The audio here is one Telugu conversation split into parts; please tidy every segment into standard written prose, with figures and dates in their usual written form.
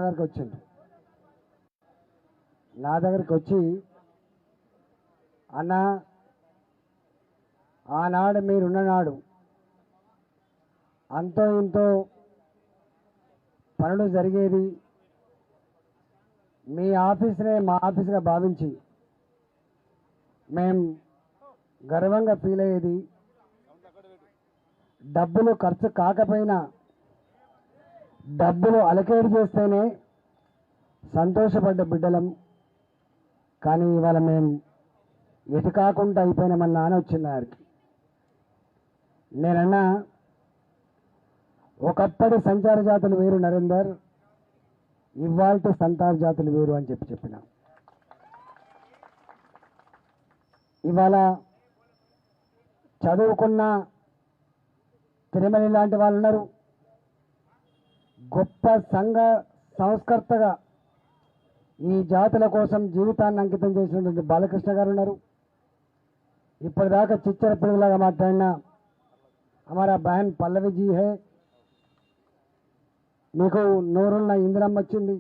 దగ్గరికి వచ్చింది. నా దగ్గరికి వచ్చి, అన్న ఆనాడు మీరున్ననాడు అంతో ఇంతో పనులు జరిగేది, మీ ఆఫీస్నే మా ఆఫీస్గా భావించి మేము గర్వంగా ఫీల్ అయ్యేది. డబ్బులు ఖర్చు కాకపోయినా డబ్బులు అలకేట్ చేస్తేనే సంతోషపడ్డ బిడ్డలం. కానీ ఇవాళ మేము ఎటు కాకుండా అయిపోయినామన్నా అని వచ్చింది ఆయనకి. నేనన్నా ఒకప్పటి సంచార జాతులు వేరు నరేందర్, ఇవాళ సంచార జాతులు వేరు అని చెప్పిన. ఇవాళ చదువుకున్న తిరుమల లాంటి వాళ్ళు ఉన్నారు, గొప్ప సంఘ సంస్కర్తగా ఈ జాతుల కోసం జీవితాన్ని అంకితం చేసినటువంటి బాలకృష్ణ గారు ఉన్నారు. ఇప్పటిదాకా చిచ్చర పిల్లలాగా మాట్లాడిన हमारा बहन పల్లవి జీ హే, మీకు నూరున్న ఇందిరమ్మ వచ్చింది,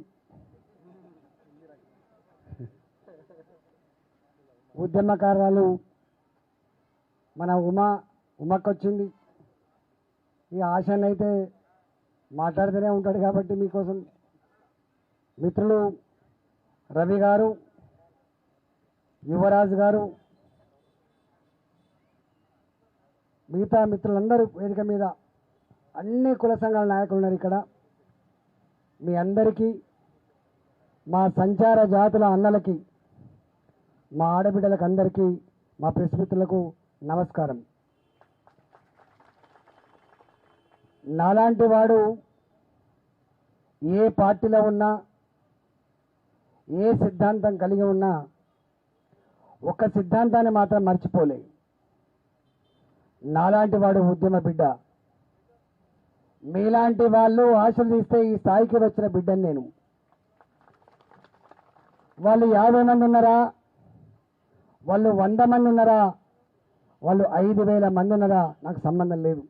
ఉద్యమకారాలు మన ఉమకొచ్చింది. ఈ ఆశని అయితే మాట్లాడుతూనే ఉంటాడు కాబట్టి మీకోసం మిత్రులు రవి గారు, యువరాజు గారు, మిగతా మిత్రులందరూ వేదిక మీద అన్ని కుల సంఘాల నాయకులు ఉన్నారు ఇక్కడ. మీ అందరికీ, మా సంచార జాతుల అన్నలకి, మా ఆడబిడ్డలకు అందరికీ, మా ప్రెస్ మిత్రులకు నమస్కారం. నాలాంటి వాడు ఏ పార్టీలో ఉన్నా, ఏ సిద్ధాంతం కలిగి ఉన్నా ఒక సిద్ధాంతాన్ని మాత్రం మర్చిపోలే. నాలాంటి వాడు ఉద్యమ బిడ్డ. మీలాంటి వాళ్ళు ఆశీర్వదిస్తే ఈ స్థాయికి వచ్చిన బిడ్డని నేను. వాళ్ళు 50 మంది ఉన్నారా, వాళ్ళు 100 మంది ఉన్నారా, వాళ్ళు 5,000 మంది ఉన్నారా, నాకు సంబంధం లేదు.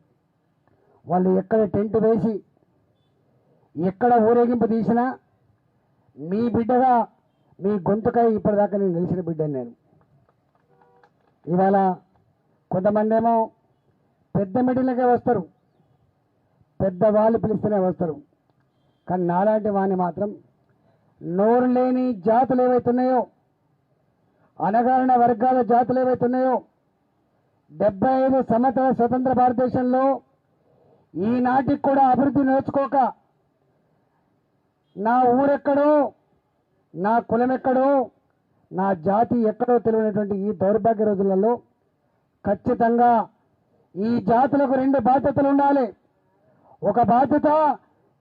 వాళ్ళు ఎక్కడ టెంట్ వేసి ఎక్కడ ఊరేగింపు తీసినా మీ బిడ్డగా, మీ గొంతుకై ఇప్పటిదాకా నేను నిలిచిన బిడ్డని నేను. ఇవాళ కొంతమంది ఏమో పెద్ద మిడిల్కే వస్తారు, పెద్దవాళ్ళు పిలిస్తేనే వస్తారు. కానీ నాలాంటి వాడిని మాత్రం నోరు లేని జాతులు ఏవైతున్నాయో, అణగారిన వర్గాల జాతులు ఏవైతున్నాయో, 75 సంవత్సరాల స్వతంత్ర భారతదేశంలో ఈనాటికి కూడా అభివృద్ధి నేర్చుకోక నా ఊరెక్కడో, నా కులం ఎక్కడో, నా జాతి ఎక్కడో తెలియనటువంటి ఈ దౌర్భాగ్య రోజులలో ఖచ్చితంగా ఈ జాతులకు 2 బాధ్యతలు ఉండాలి. ఒక బాధ్యత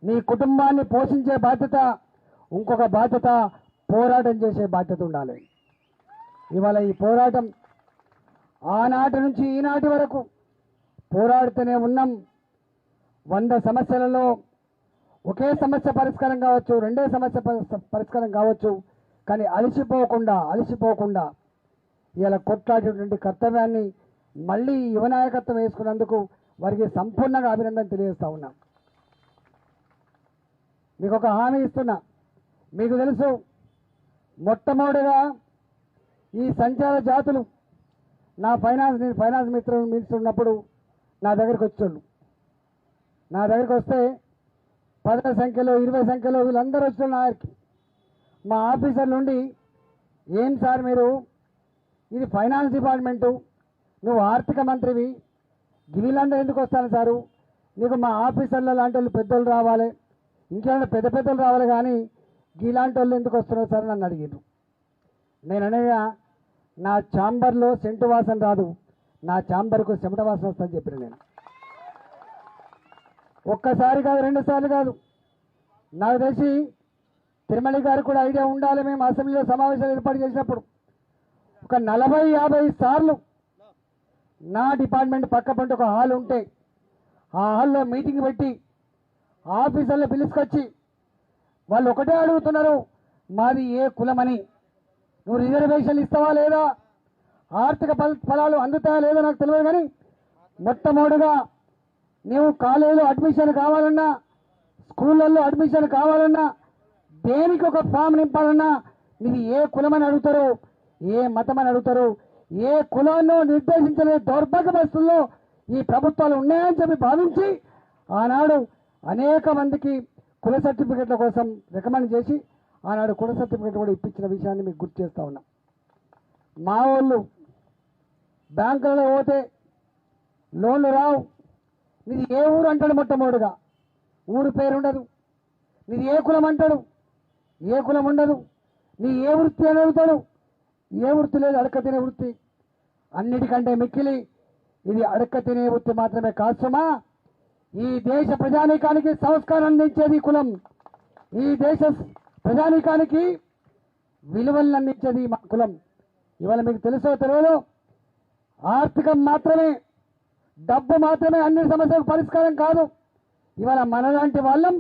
నీ కుటుంబాన్ని పోషించే బాధ్యత, ఇంకొక బాధ్యత పోరాటం చేసే బాధ్యత ఉండాలి. ఇవాళ ఈ పోరాటం ఆనాటి నుంచి ఈనాటి వరకు పోరాడుతూనే ఉన్నాం. 100 సమస్యలలో ఒకే సమస్య పరిష్కారం కావచ్చు, 2 సమస్య పరిష్కారం కావచ్చు, కానీ అలసిపోకుండా ఇలా కొట్లాడేటువంటి కర్తవ్యాన్ని మళ్ళీ యువనాయకత్వం వేసుకున్నందుకు వారికి సంపూర్ణంగా అభినందన తెలియజేస్తా ఉన్నాం. మీకు ఒక హామీ ఇస్తున్నా. మీకు తెలుసు, మొట్టమొదటిగా ఈ సంచార జాతులు నా ఫైనాన్స్ మిత్రులు ఉన్నప్పుడు నా దగ్గరికి వచ్చేళ్ళు. నా దగ్గరికి వస్తే 10 సంఖ్యలో 20 సంఖ్యలో వీళ్ళందరూ వచ్చారు నా దగ్గరికి. మా ఆఫీసర్ నుండి, ఏం సార్ మీరు, ఇది ఫైనాన్స్ డిపార్ట్మెంటు, నువ్వు ఆర్థిక మంత్రివి, వీళ్ళందరూ ఎందుకు వస్తాను సారు, నీకు మా ఆఫీసర్ల లాంటి వాళ్ళు పెద్దోళ్ళు రావాలి, ఇంకేమైనా పెద్దలు రావాలి, కానీ ఇలాంటి వాళ్ళు ఎందుకు వస్తున్నారు సార్ నన్ను అడిగారు. నేను అనగా నా ఛాంబర్లో సెంటు వాసన రాదు, నా ఛాంబర్కు చెమట వాసన వస్తుందని చెప్పిన. నేను ఒక్కసారి కాదు, 2 సార్లు కాదు, నాకు తెలిసి తిరుమల గారు కూడా ఐడియా ఉండాలి. మేము అసెంబ్లీలో సమావేశాలు ఏర్పాటు చేసినప్పుడు ఒక 40-50 సార్లు నా డిపార్ట్మెంట్ పక్క పంట ఒక హాల్ ఉంటే ఆ హాల్లో మీటింగ్ పెట్టి ఆఫీసర్లు పిలుచుకొచ్చి వాళ్ళు ఒకటే అడుగుతున్నారు, మాది ఏ కులమని, నువ్వు రిజర్వేషన్లు ఇస్తావా లేదా, ఆర్థిక ఫలాలు అందుతాయా లేదా నాకు తెలియదు, కానీ మొట్టమొదటిగా నీవు కాలేజీలో అడ్మిషన్ కావాలన్నా, స్కూళ్ళల్లో అడ్మిషన్ కావాలన్నా, దేనికి ఒక ఫామ్ నింపాలన్నా ఇది ఏ కులమని అడుగుతారు, ఏ మతం అని అడుగుతారు, ఏ కులాన్ని నిర్దేశించలేని దౌర్భాగ్య పరిస్థితుల్లో ఈ ప్రభుత్వాలు ఉన్నాయని చెప్పి భావించి ఆనాడు అనేక మందికి కుల సర్టిఫికెట్ల కోసం రికమెండ్ చేసి ఆనాడు కుల సర్టిఫికెట్ కూడా ఇప్పించిన విషయాన్ని మీకు గుర్తు చేస్తా ఉన్నా. మా వాళ్ళు బ్యాంకులలో పోతే లోన్లు రావు, నీది ఏ ఊరు అంటాడు, మొట్టమొదటిగా ఊరు పేరు ఉండదు, నీది ఏ కులం అంటాడు, ఏ కులం ఉండదు, నీ ఏ వృత్తి అని అడుగుతాడు, ఏ వృత్తి లేదు, అడక్క తినే వృత్తి. అన్నిటికంటే మిక్కిలి ఇది అడక్క తినే వృత్తి మాత్రమే కాదు సుమా, ఈ దేశ ప్రజానీకానికి సంస్కారం అందించేది కులం, ఈ దేశ ప్రజానీకానికి విలువలను అందించేది మా కులం. ఇవాళ మీకు తెలుసో తెలియదు, ఆర్థికం మాత్రమే, డబ్బు మాత్రమే అన్ని సమస్యలకు పరిష్కారం కాదు. ఇవాళ మనలాంటి వాళ్ళం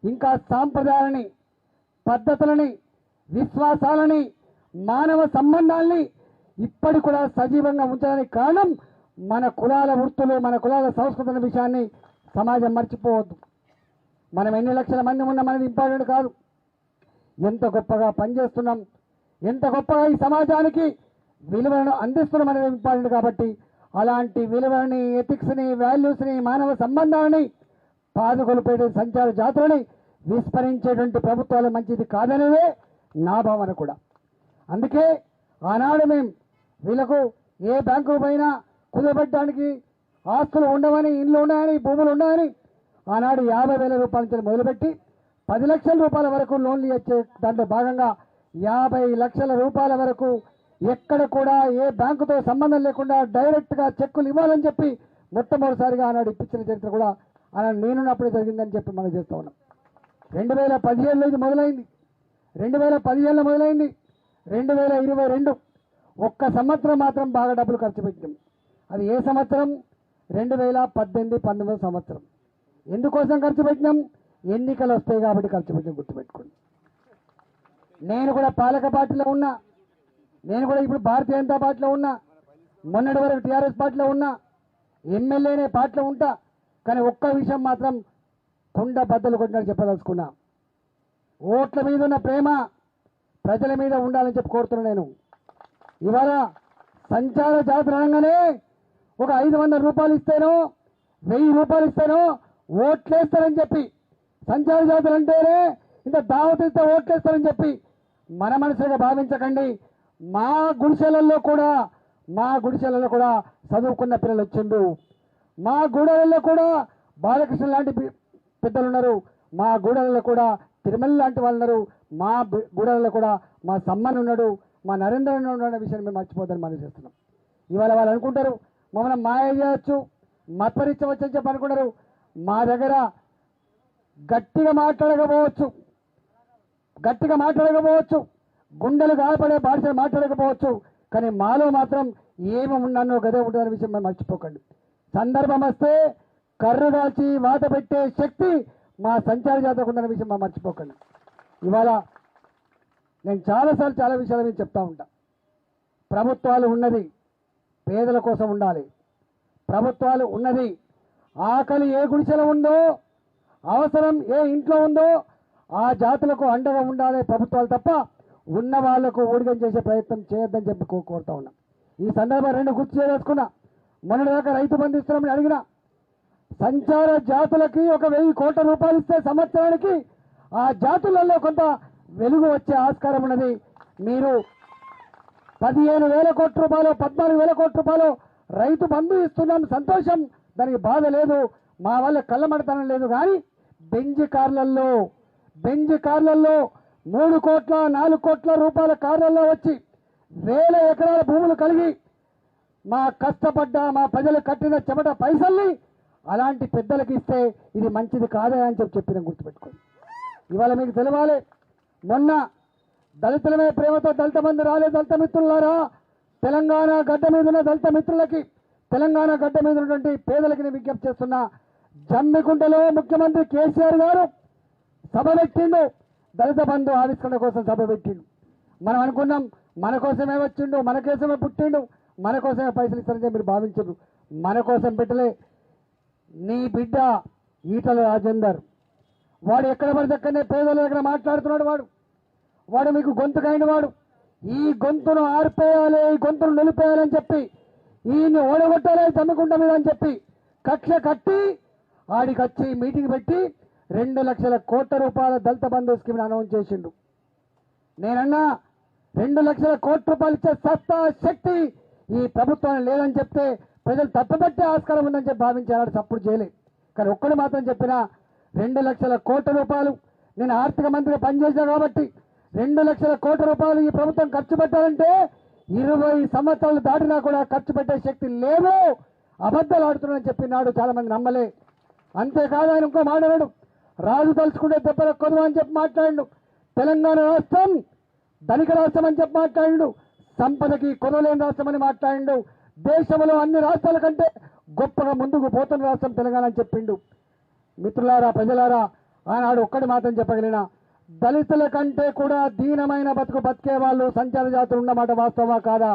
ఇంకా సాంప్రదాయాలని, పద్ధతులని, విశ్వాసాలని, మానవ సంబంధాల్ని ఇప్పటి కూడా సజీవంగా ఉంచడానికి కారణం మన కులాల వృత్తులు, మన కులాల సంస్కృతుల విషయాన్ని సమాజం మర్చిపోవద్దు. మనం ఎన్ని లక్షల మంది ఉన్నాం అనేది ఇంపార్టెంట్ కాదు, ఎంత గొప్పగా పనిచేస్తున్నాం, ఎంత గొప్పగా ఈ సమాజానికి విలువలను అందిస్తున్నాం అనేది ఇంపార్టెంట్. కాబట్టి అలాంటి విలువలని, ఎథిక్స్ని, వాల్యూస్ని, మానవ సంబంధాలని పాదుకొలిపేట సంచార జాతులని విస్మరించేటువంటి ప్రభుత్వాలు మంచిది కాదనేదే నా భావన కూడా. అందుకే ఆనాడు మేము వీళ్ళకు ఏ బ్యాంకు పైన కుదరబెట్టడానికి ఆస్తులు ఉండవని, ఇండ్లు ఉన్నాయని, భూములు ఉన్నాయని ఆనాడు 50,000 రూపాయల నుంచి మొదలుపెట్టి 10 లక్షల రూపాయల వరకు లోన్లు ఇచ్చే దాంట్లో భాగంగా 50 లక్షల రూపాయల వరకు ఎక్కడ కూడా ఏ బ్యాంకుతో సంబంధం లేకుండా డైరెక్ట్గా చెక్కులు ఇవ్వాలని చెప్పి మొట్టమొదటిసారిగా ఆనాడు ఇప్పించిన చరిత్ర కూడా ఆనాడు నేనున్నప్పుడే జరిగిందని చెప్పి మనం చేస్తూ ఉన్నాం. 2017లో ఇది మొదలైంది, 2017లో మొదలైంది, 2022 ఒక్క సంవత్సరం మాత్రం బాగా డబ్బులు ఖర్చు పెట్టాం. అది ఏ సంవత్సరం? 2018-19 సంవత్సరం. ఎందుకోసం ఖర్చు పెట్టినాం? ఎన్నికలు వస్తాయి కాబట్టి ఖర్చు పెట్టినాం, గుర్తుపెట్టుకోండి. నేను కూడా పాలక పార్టీలో ఉన్నా, నేను కూడా ఇప్పుడు భారతీయ జనతా పార్టీలో ఉన్నా, మొన్నటి వరకు టీఆర్ఎస్ పార్టీలో ఉన్నా, ఎమ్మెల్యేనే పార్టీలో ఉంటా. కానీ ఒక్క విషయం మాత్రం కుండ బద్దలు కొట్టినట్టు చెప్పదలుచుకున్నా, ఓట్ల మీద ఉన్న ప్రేమ ప్రజల మీద ఉండాలని చెప్పి కోరుతున్నా. నేను ఇవాళ సంచార జాతర అనగానే ఒక 500 రూపాయలు ఇస్తేనో 1000 రూపాయలు ఇస్తేనో ఓట్లేస్తారని చెప్పి, సంచార జాతర అంటేనే ఇంత దావత్ ఇస్తే ఓట్లేస్తారని చెప్పి మన మనసుగా భావించకండి. మా గుడిసెలలో కూడా చదువుకున్న పిల్లలు వచ్చిండు, మా గూడలలో కూడా బాలకృష్ణ లాంటి పెద్దలు ఉన్నారు, మా గూడలలో కూడా తిరుమల లాంటి వాళ్ళు ఉన్నారు, మా గూడలలో కూడా మా సమ్మన్ ఉన్నాడు, మా నరేంద్ర ఉన్నాడు విషయాన్ని మేము మర్చిపోద్దని మనం చేస్తున్నాం. ఇవాళ వాళ్ళు అనుకుంటారు మమ్మల్ని మాయ చేయవచ్చు, మత్పరించవచ్చు అని చెప్పి అనుకుంటారు. మా దగ్గర గట్టిగా మాట్లాడకపోవచ్చు, గుండెలు గాయపడే భాష మాట్లాడకపోవచ్చు, కానీ మాలో మాత్రం ఏమి ఉన్నానో గదే ఉంటుందనే విషయం మేము మర్చిపోకండి. సందర్భం వస్తే కర్రు దాల్చి వాత పెట్టే శక్తి మా సంచార జాతరకు ఉందనే విషయం మేము మర్చిపోకండి. ఇవాళ నేను చాలాసార్లు చాలా విషయాలు నేను చెప్తా ఉంటా. ప్రభుత్వాలు ఉన్నది పేదల కోసం ఉండాలి, ప్రభుత్వాలు ఉన్నది ఆకలి ఏ గుడిసెలో ఉందో, అవసరం ఏ ఇంట్లో ఉందో ఆ జాతులకు అండగా ఉండాలి ప్రభుత్వాలు తప్ప ఉన్న వాళ్లకు ఊడిగం చేసే ప్రయత్నం చేయొద్దని చెప్పి కోరుతా ఉన్నా. ఈ సందర్భంగా 2 గుర్తు చేసుకున్నా. మొన్నటిదాకా రైతు బంధు ఇస్తున్నామని అడిగిన, సంచార జాతులకి ఒక 1000 కోట్ల రూపాయలు ఇస్తే సంవత్సరానికి ఆ జాతులలో కొంత వెలుగు వచ్చే ఆస్కారం ఉన్నది. మీరు 15,000 కోట్ల రూపాయలు 14,000 కోట్ల రూపాయలు రైతు బంధు ఇస్తున్నాం, సంతోషం, దానికి బాధ లేదు, మా వాళ్ళ కళ్ళమడతనం లేదు. కానీ బెంజ్ కార్లలో 3 కోట్ల 4 కోట్ల రూపాయల కార్లలో వచ్చి 1000 ఎకరాల భూములు కలిగి మా కష్టపడ్డ మా ప్రజలు కట్టిన చెమట పైసల్ని అలాంటి పెద్దలకు ఇస్తే ఇది మంచిది కాదే అని చెప్పిన గుర్తుపెట్టుకోండి. ఇవాళ మీకు తెలవాలి, మొన్న దళితులమే ప్రేమతో దళిత బంధు రాలే. దళిత మిత్రులారా, తెలంగాణ గడ్డ మీద ఉన్న దళిత మిత్రులకి, తెలంగాణ గడ్డ మీద ఉన్నటువంటి పేదలకి నేను విజ్ఞప్తి చేస్తున్నా. జమ్మికుంటలో ముఖ్యమంత్రి కేసీఆర్ గారు సభ పెట్టిండు, దళిత బంధు ఆవిష్కరణ కోసం సభ పెట్టిండు. మనం అనుకున్నాం మన కోసమే వచ్చిండు, మన కోసమే పుట్టిండు, మన కోసమే పైసలు ఇస్తారని మీరు భావించరు. మన కోసం పెట్టలే. నీ బిడ్డ ఈటల రాజేందర్, వాడు ఎక్కడ పడితే అక్కడనే పేదల దగ్గర మాట్లాడుతున్నాడు. వాడు వాడు మీకు గొంతుకైన వాడు. ఈ గొంతును ఆర్పేయాలి, ఈ గొంతును నిలిపేయాలని చెప్పి, ఈయన్ని ఓడగొట్టాలి తమ్ముకుంట మీద అని చెప్పి కక్ష కట్టి ఆడికి వచ్చి మీటింగ్ పెట్టి 2 లక్షల కోట్ల రూపాయల దళిత బంధు స్కీమ్ అనౌన్స్ చేసిండు. నేనన్నా 2 లక్షల కోట్ల రూపాయలు ఇచ్చే సత్తా శక్తి ఈ ప్రభుత్వాన్ని లేదని చెప్తే ప్రజలు తప్పుపట్టే ఆస్కారం ఉందని చెప్పి భావించారు, సపోర్ట్ చేయలేదు. కానీ ఒక్కడు మాత్రం చెప్పినా 2 లక్షల కోట్ల రూపాయలు నేను ఆర్థిక మంత్రిగా పనిచేశా కాబట్టి 2 లక్షల కోట్ల రూపాయలు ఈ ప్రభుత్వం ఖర్చు పెట్టాలంటే 20 సంవత్సరాలు దాటినా కూడా ఖర్చు పెట్టే శక్తి లేదు, అబద్ధాలు ఆడుతున్నాడని చెప్పినాడు. చాలా మంది నమ్మలే. అంతేకాదు ఆయన ఇంకో మాట్లాడాడు, రాజు తలుచుకుంటే దెబ్బల కొదవ అని చెప్పి మాట్లాడు. తెలంగాణ రాష్ట్రం ధనిక రాష్ట్రం అని చెప్పి మాట్లాడు. సంపదకి కొదవలేని రాష్ట్రం అని మాట్లాడు. దేశంలో అన్ని రాష్ట్రాల కంటే గొప్పగా ముందుకు పోతున్న రాష్ట్రం తెలంగాణ అని చెప్పిండు. మిత్రులారా, ప్రజలారా, ఆనాడు ఒక్కటి మాత్రం చెప్పగలిగిన దళితుల కంటే కూడా దీనమైన బతుకు బతికే వాళ్ళు సంచార జాతులు ఉన్నమాట వాస్తవమా కాదా?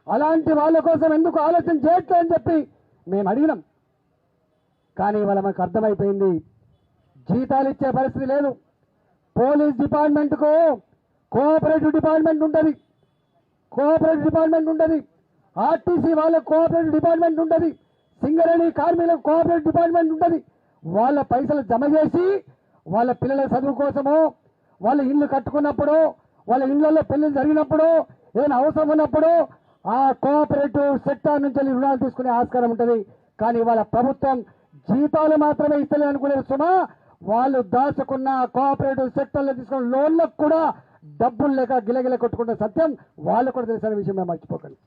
అలాంటి వాళ్ళ కోసం ఎందుకు ఆలోచన చేయట్లేదని చెప్పి మేము అడిగినాం. కానీ వాళ్ళ మనకు అర్థమైపోయింది, జీతాలు ఇచ్చే పరిస్థితి లేదు. పోలీస్ డిపార్ట్మెంట్కు కోఆపరేటివ్ డిపార్ట్మెంట్ ఉంటుంది, ఆర్టీసీ వాళ్ళకు కోఆపరేటివ్ డిపార్ట్మెంట్ ఉంటుంది, సింగరేణి కార్మికులకు కోఆపరేటివ్ డిపార్ట్మెంట్ ఉంటుంది. వాళ్ళ పైసలు జమ చేసి వాళ్ళ పిల్లల చదువు కోసమో, వాళ్ళ ఇల్లు కట్టుకున్నప్పుడు, వాళ్ళ ఇళ్లలో పెళ్లి జరిగినప్పుడు, ఏదైనా అవసరం ఉన్నప్పుడు ఆ కోఆపరేటివ్ సెక్టార్ నుంచి రుణాలు తీసుకునే ఆస్కారం ఉంటుంది. కానీ వాళ్ళ ప్రభుత్వం జీతాలు మాత్రమే ఇస్తలేదు అనుకునే సుమా, వాళ్ళు దాచుకున్న కోఆపరేటివ్ సెక్టర్లో తీసుకున్న లోన్లకు కూడా డబ్బులు లేక గిలగిల కొట్టుకున్న సత్యం వాళ్ళు కూడా తెలిసిన విషయం మేము మర్చిపోకండి.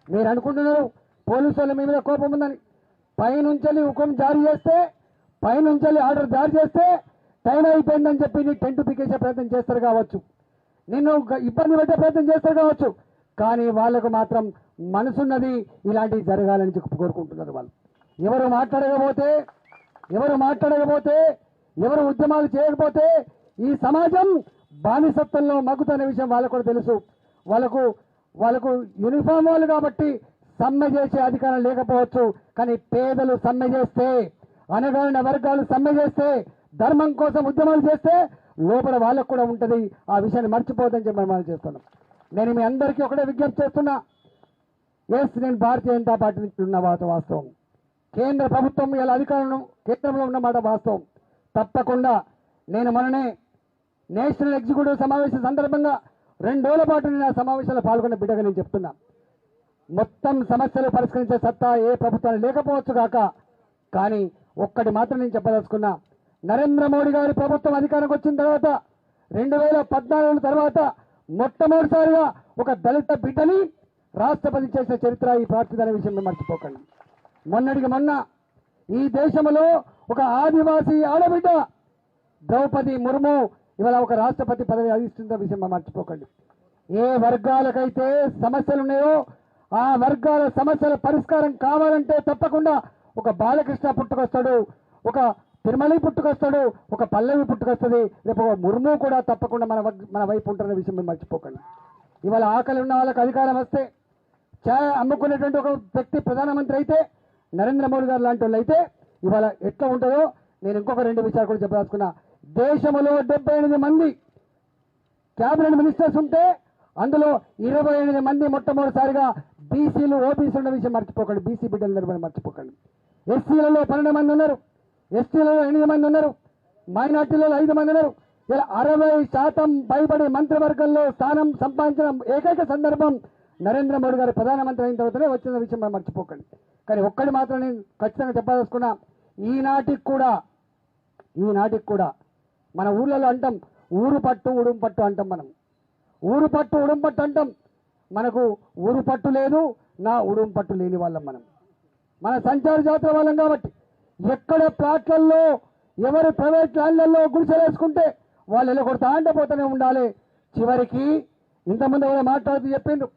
మీరు అనుకుంటున్నారు పోలీసు వాళ్ళ మీ మీద కోపం ఉందని. పైనుంచి హుకుం జారీ చేస్తే, పైనుంచి ఆర్డర్ జారీ చేస్తే టైం అయిపోయిందని చెప్పి నీ టెంట్ పీకేసే ప్రయత్నం చేస్తారు కావచ్చు, నిన్ను ఇబ్బంది పెట్టే ప్రయత్నం చేస్తారు కావచ్చు. కానీ వాళ్ళకు మాత్రం మనసున్నది ఇలాంటివి జరగాలని కోరుకుంటున్నారు. వాళ్ళు ఎవరు మాట్లాడకపోతే, ఎవరు ఉద్యమాలు చేయకపోతే ఈ సమాజం బానిసత్వంలో మగ్గుతున్న విషయం వాళ్ళకు కూడా తెలుసు. వాళ్ళకు యూనిఫామ్ వాళ్ళు కాబట్టి సమ్మె చేసే అధికారం లేకపోవచ్చు. కానీ పేదలు సమ్మె చేస్తే, అనగారిన వర్గాలు సమ్మె చేస్తే, ధర్మం కోసం ఉద్యమాలు చేస్తే లోపల వాళ్ళకు కూడా ఉంటుంది. ఆ విషయాన్ని మర్చిపోవద్దని చెప్పి మనం చేస్తున్నాం. నేను మీ అందరికీ ఒకటే విజ్ఞప్తి చేస్తున్నా. నేను భారతీయ జనతా పార్టీ నుంచి ఉన్న వాస్తవం, కేంద్ర ప్రభుత్వం ఇలా అధికారంలో కేంద్రంలో ఉన్నమాట వాస్తవం. తప్పకుండా నేను మొన్ననే నేషనల్ ఎగ్జిక్యూటివ్ సమావేశం సందర్భంగా 2 రోజుల పాటు నేను ఆ సమావేశంలో పాల్గొన్న బిడ్డగా నేను చెప్తున్నా, మొత్తం సమస్యలు పరిష్కరించే సత్తా ఏ ప్రభుత్వాలు లేకపోవచ్చు కాక, కానీ ఒక్కటి మాత్రం నేను చెప్పదలుచుకున్నా. నరేంద్ర మోడీ గారి ప్రభుత్వం అధికారంకి వచ్చిన తర్వాత 2014 తర్వాత మొట్టమొదటిసారిగా ఒక దళిత బిడ్డని రాష్ట్రపతి చేసిన చరిత్ర ఈ పార్టీ అనే విషయం మేము మర్చిపోకండి. మొన్నటికి మొన్న ఈ దేశంలో ఒక ఆదివాసీ ఆడబిడ్డ ద్రౌపది ముర్ము ఇవాళ ఒక రాష్ట్రపతి పదవి అధిస్తున్న విషయం మనం మర్చిపోకండి. ఏ వర్గాలకైతే సమస్యలు ఉన్నాయో ఆ వర్గాల సమస్యల పరిష్కారం కావాలంటే తప్పకుండా ఒక బాలకృష్ణ పుట్టుకొస్తాడు, ఒక తిరుమలి పుట్టుకొస్తాడు, ఒక పల్లవి పుట్టుకొస్తుంది, రేపు ఒక ముర్ము కూడా తప్పకుండా మన వైపు ఉంటున్న విషయం మేము మర్చిపోకండి. ఇవాళ ఆకలి ఉన్న వాళ్ళకి అధికారం వస్తే, ఛాయ్ అమ్ముకునేటువంటి ఒక వ్యక్తి ప్రధానమంత్రి అయితే, నరేంద్ర మోడీ గారు లాంటి వాళ్ళు అయితే ఇవాళ ఎట్లా ఉంటుందో నేను ఇంకొక 2 విషయాలు కూడా చెప్పదలుచుకున్నా. దేశంలో 78 మంది క్యాబినెట్ మినిస్టర్స్ ఉంటే అందులో 28 మంది మొట్టమొదటిసారిగా బీసీలు, ఓబీసీ ఉన్న విషయం మర్చిపోకండి. బీసీ బిడ్డలు మర్చిపోకండి. ఎస్సీలలో 12 మంది ఉన్నారు, ఎస్టీలలో 8 మంది ఉన్నారు, మైనార్టీలలో 5 మంది ఉన్నారు. ఇలా 60% పైబడి మంత్రివర్గంలో స్థానం సంపాదించిన ఏకైక సందర్భం నరేంద్ర మోడీ గారు ప్రధానమంత్రి అయిన తర్వాతనే వచ్చిన విషయం మనం మర్చిపోకండి. కానీ ఒక్కటి మాత్రం నేను ఖచ్చితంగా చెప్పదలుచుకున్నా, ఈనాటికి కూడా మన ఊళ్ళలో అంటాం ఊరు పట్టు ఉడుం పట్టు అంటాం. మనం ఊరు పట్టు ఉడుం పట్టు అంటాం. మనకు ఊరు పట్టు లేదు, నా ఉడుం పట్టు లేని వాళ్ళం. మన సంచార జాతర వాళ్ళం కాబట్టి ఎక్కడ ప్లాట్లలో ఎవరు ప్రైవేట్ ల్యాండ్లలో గుడిసెలు వేసుకుంటే వాళ్ళు ఎలా కొడతా అంటే పోతూనే ఉండాలి. చివరికి ఇంతమంది ఎవరో మాట్లాడుతూ చెప్పిండ్రు,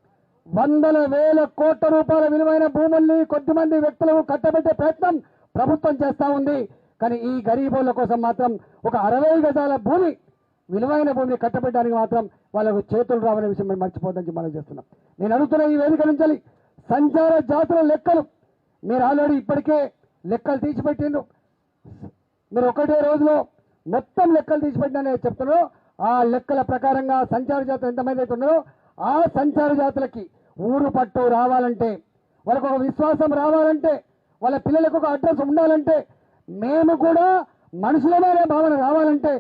100,000 కోట్ల రూపాయల విలువైన భూముల్ని కొద్దిమంది వ్యక్తులకు కట్టబెట్టే ప్రయత్నం ప్రభుత్వం చేస్తూ ఉంది. కానీ ఈ గరీబుల కోసం మాత్రం ఒక 60 గజాల భూమి, విలువైన భూమిని కట్టబెట్టడానికి మాత్రం వాళ్ళకు చేతులు రావనే విషయం మేము మర్చిపోద్దని మనం చేస్తున్నాం. నేను అడుగుతున్న ఈ వేదిక నుంచి సంచార జాతుల లెక్కలు మీరు ఆల్రెడీ ఇప్పటికే లెక్కలు తీసిపెట్టిండ్రు. మీరు ఒకటే రోజులో మొత్తం లెక్కలు తీసిపెట్టిన చెప్తున్నారో ఆ లెక్కల ప్రకారంగా సంచార జాతులు ఎంతమంది అయితే ఉన్నారో ఆ సంచార జాతులకి ఊరు పట్టు రావాలంటే, వాళ్ళకు ఒక విశ్వాసం రావాలంటే, వాళ్ళ పిల్లలకు ఒక అడ్రస్ ఉండాలంటే, మేము కూడా మనుషులమే భావన రావాలంటే,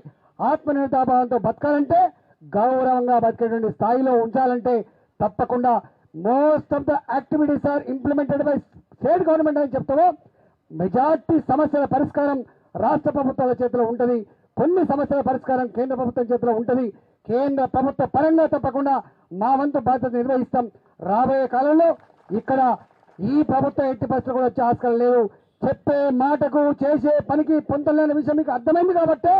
ఆత్మనిర్భరతాభావంతో బతకాలంటే, గౌరవంగా బతికేటువంటి స్థాయిలో ఉంచాలంటే తప్పకుండా most of the activities are implemented by state government అని చెప్తామో మెజార్టీ సమస్యల పరిష్కారం రాష్ట్ర ప్రభుత్వాల చేతిలో ఉంటుంది. కొన్ని సమస్యల పరిష్కారం కేంద్ర ప్రభుత్వం చేతిలో ఉంటుంది. కేంద్ర ప్రభుత్వ పరంగా తప్పకుండా మా వంతు బాధ్యత నిర్వహిస్తాం. రాబోయే కాలంలో ఇక్కడ ఈ ప్రభుత్వం ఎట్టి పరిస్థితులు కూడా వచ్చే ఆస్కారం లేదు. చెప్పే మాటకు చేసే పనికి పొంతలేని విషయం మీకు అర్థమైంది కాబట్టే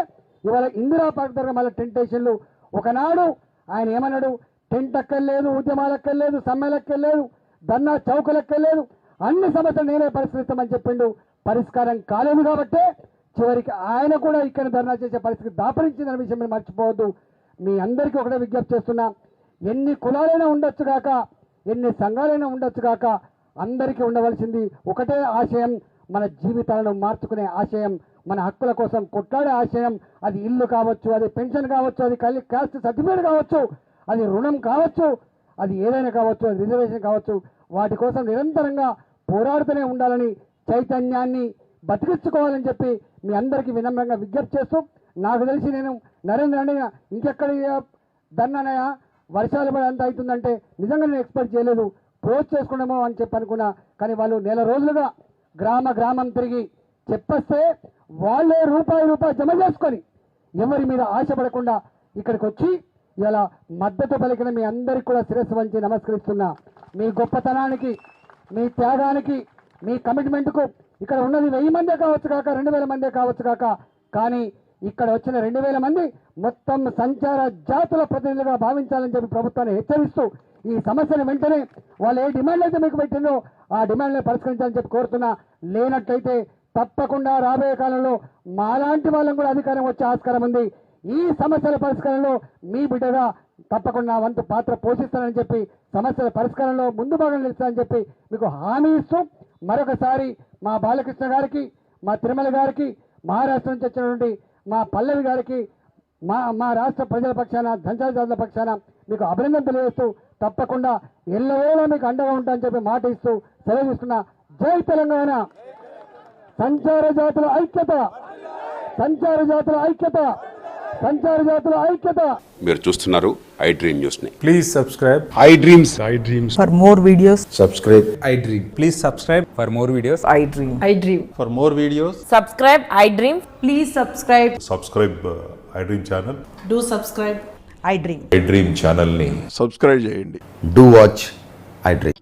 ఇవాళ ఇందిరా పార్క్ దగ్గర మళ్ళీ టెంటేషన్లు. ఒకనాడు ఆయన ఏమన్నాడు, టెంట్ ఎక్కర్లేదు, ఉద్యమాలెక్కర్లేదు, సమ్మెలెక్కర్లేదు, ధర్నా చౌకలెక్కర్లేదు, అన్ని సమస్యలు నేనే పరిష్కరిస్తామని చెప్పిండు. పరిష్కారం కాలేదు కాబట్టే చివరికి ఆయన కూడా ఇక్కడ ధర్నా చేసే పరిస్థితి దాపరించిందనే విషయం మీరు మర్చిపోవద్దు. మీ అందరికీ ఒకటే విజ్ఞప్తి చేస్తున్నా, ఎన్ని కులాలైనా ఉండొచ్చు కాక, ఎన్ని సంఘాలైనా ఉండొచ్చు కాక, అందరికీ ఉండవలసింది ఒకటే ఆశయం, మన జీవితాలను మార్చుకునే ఆశయం, మన హక్కుల కోసం కొట్లాడే ఆశయం. అది ఇల్లు కావచ్చు, అది పెన్షన్ కావచ్చు, అది కాస్ట్ సర్టిఫికేట్ కావచ్చు, అది రుణం కావచ్చు, అది ఏదైనా కావచ్చు, అది రిజర్వేషన్ కావచ్చు. వాటి కోసం నిరంతరంగా పోరాడుతూనే ఉండాలని, చైతన్యాన్ని బతికించుకోవాలని చెప్పి మీ అందరికీ వినమ్రంగా విజ్ఞప్తి చేస్తూ, నాకు తెలిసి నేను నరేంద్ర అని ఇంకెక్కడ ధర్నానయా వర్షాలు పడి అంత అవుతుందంటే నిజంగా నేను ఎక్స్పెక్ట్ చేయలేదు. క్లోజ్ చేసుకున్నామో అని చెప్పి అనుకున్నా. కానీ వాళ్ళు నెల రోజులుగా గ్రామం తిరిగి చెప్పేస్తే వాళ్ళే రూపాయి జమ చేసుకొని ఎవరి మీద ఆశపడకుండా ఇక్కడికి వచ్చి ఇలా మద్దతు పలికిన మీ అందరికీ కూడా శిరస్సు వంచి నమస్కరిస్తున్నా. మీ గొప్పతనానికి, మీ త్యాగానికి, మీ కమిట్మెంట్కు ఇక్కడ ఉన్నది 1000 మందే కావచ్చు కాక, 2000 మందే కావచ్చు కాక, కానీ ఇక్కడ వచ్చిన 2000 మంది మొత్తం సంచార జాతుల ప్రతినిధులుగా భావించాలని చెప్పి ప్రభుత్వాన్ని హెచ్చరిస్తూ ఈ సమస్యను వెంటనే వాళ్ళు ఏ డిమాండ్ అయితే మీకు పెట్టిందో ఆ డిమాండ్ని పరిష్కరించాలని చెప్పి కోరుతున్నా. లేనట్లయితే తప్పకుండా రాబోయే కాలంలో మాలాంటి వాళ్ళని కూడా అధికారం వచ్చే ఆస్కారం ఉంది. ఈ సమస్యల పరిష్కారంలో మీ బిడ్డగా తప్పకుండా వంతు పాత్ర పోషిస్తానని చెప్పి, సమస్యల పరిష్కారంలో ముందు భాగం నిలుస్తానని చెప్పి మీకు హామీ ఇస్తూ, మరొకసారి మా బాలకృష్ణ గారికి, మా తిరుమల గారికి, మహారాష్ట్ర నుంచి వచ్చినటువంటి మా పల్లవి గారికి, మా రాష్ట్ర ప్రజల పక్షాన, సంచార జాతుల పక్షాన మీకు అభినందన తెలియజేస్తూ తప్పకుండా ఎల్లవేళ మీకు అండగా ఉంటానని చెప్పి మాట ఇస్తూ సెలవు ఇస్తున్నా. జై తెలంగాణ. సంచార జాతుల ఐక్యత, సంచార జాతుల ఐక్యత, సంచార జాతుల ఐక్యత. మీరు చూస్తున్నారు ఐ డ్రీమ్ న్యూస్ ని. Please subscribe I dreams. For more videos, subscribe I dream. Please subscribe for more videos. I dream. I dream. For more videos, Subscribe, I dream. Please subscribe. Subscribe I dream channel. Do subscribe. I dream. I dream ఛానల్ని subscribe చేయండి. Do watch I Dream.